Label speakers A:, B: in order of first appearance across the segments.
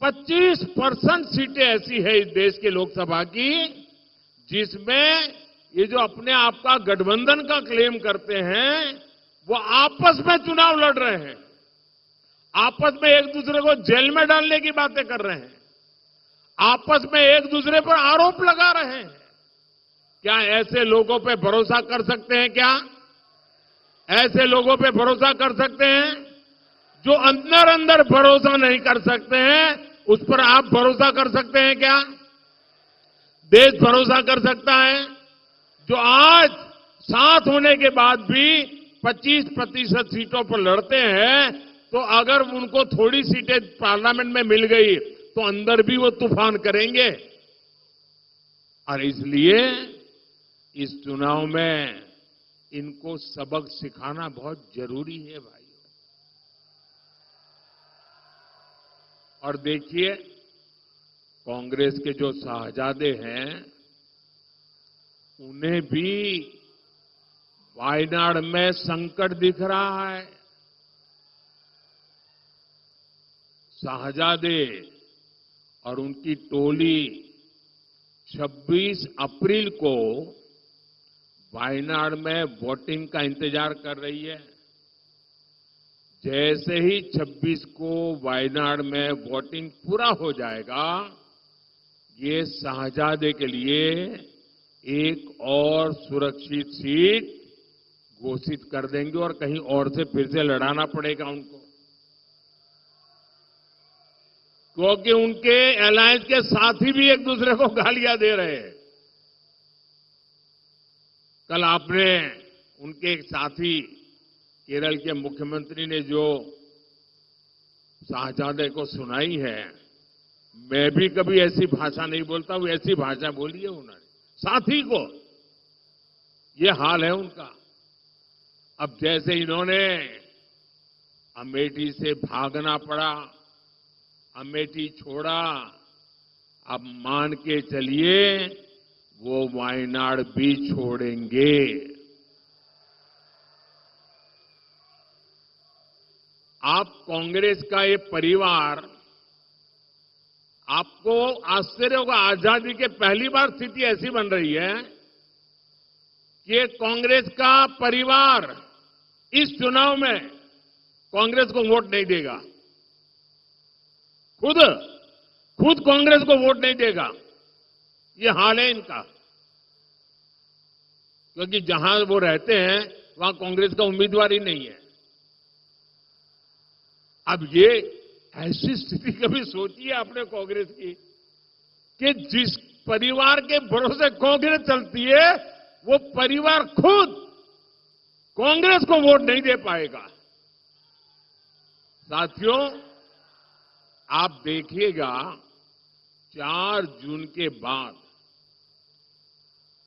A: 25% सीटें ऐसी है इस देश के लोकसभा की जिसमें ये जो अपने आप का गठबंधन का क्लेम करते हैं वो आपस में चुनाव लड़ रहे हैं, आपस में एक दूसरे को जेल में डालने की बातें कर रहे हैं, आपस में एक दूसरे पर आरोप लगा रहे हैं। क्या ऐसे लोगों पे भरोसा कर सकते हैं? क्या ऐसे लोगों पे भरोसा कर सकते हैं? जो अंदर अंदर भरोसा नहीं कर सकते हैं उस पर आप भरोसा कर सकते हैं क्या? देश भरोसा कर सकता है? जो आज साथ होने के बाद भी 25% सीटों पर लड़ते हैं, तो अगर उनको थोड़ी सीटें पार्लियामेंट में मिल गई तो अंदर भी वो तूफान करेंगे। और इसलिए इस चुनाव में इनको सबक सिखाना बहुत जरूरी है भाइयों। और देखिए, कांग्रेस के जो शाहजादे हैं उन्हें भी वायनाड में संकट दिख रहा है। शाहजादे और उनकी टोली 26 अप्रैल को वायनाड में वोटिंग का इंतजार कर रही है। जैसे ही 26 को वायनाड में वोटिंग पूरा हो जाएगा, ये शाहजादे के लिए एक और सुरक्षित सीट घोषित कर देंगे और कहीं और से फिर से लड़ाना पड़ेगा उनको, क्योंकि उनके अलायंस के साथी भी एक दूसरे को गालियां दे रहे हैं। कल आपने उनके एक साथी केरल के मुख्यमंत्री ने जो शाहजादे को सुनाई है, मैं भी कभी ऐसी भाषा नहीं बोलता, वो ऐसी भाषा बोली है उन्होंने साथी को। ये हाल है उनका। अब जैसे इन्होंने अमेठी से भागना पड़ा, अमेठी छोड़ा, अब मान के चलिए वो वायनाड भी छोड़ेंगे। आप कांग्रेस का ये परिवार, आपको आश्चर्य होगा, आजादी के पहली बार स्थिति ऐसी बन रही है कि कांग्रेस का परिवार इस चुनाव में कांग्रेस को वोट नहीं देगा। खुद कांग्रेस को वोट नहीं देगा। ये हाल है इनका, क्योंकि जहां वो रहते हैं वहां कांग्रेस का उम्मीदवार ही नहीं है। अब ये ऐसी स्थिति कभी सोची है आपने कांग्रेस की कि जिस परिवार के भरोसे कांग्रेस चलती है वो परिवार खुद कांग्रेस को वोट नहीं दे पाएगा। साथियों, आप देखिएगा 4 जून के बाद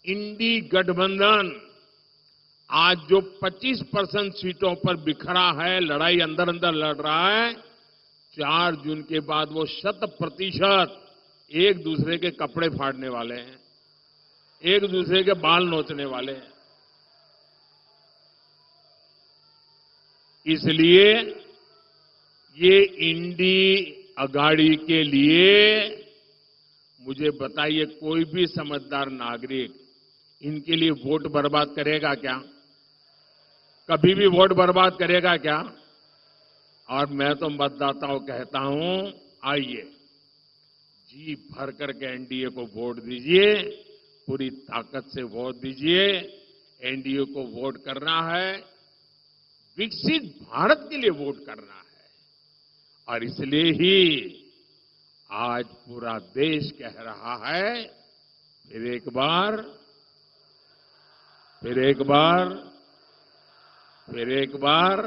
A: इंडी गठबंधन आज जो 25% सीटों पर बिखरा है, लड़ाई अंदर अंदर लड़ रहा है, 4 जून के बाद वो 100% एक दूसरे के कपड़े फाड़ने वाले हैं, एक दूसरे के बाल नोचने वाले हैं। इसलिए ये इंडी अगाड़ी के लिए मुझे बताइए, कोई भी समझदार नागरिक इनके लिए वोट बर्बाद करेगा क्या? कभी भी वोट बर्बाद करेगा क्या? और मैं तो मतदाताओं कहता हूं, आइए जी भर करके एनडीए को वोट दीजिए, पूरी ताकत से वोट दीजिए। एनडीए को वोट करना है, विकसित भारत के लिए वोट करना है। और इसलिए ही आज पूरा देश कह रहा है, फिर एक बार फिर एक बार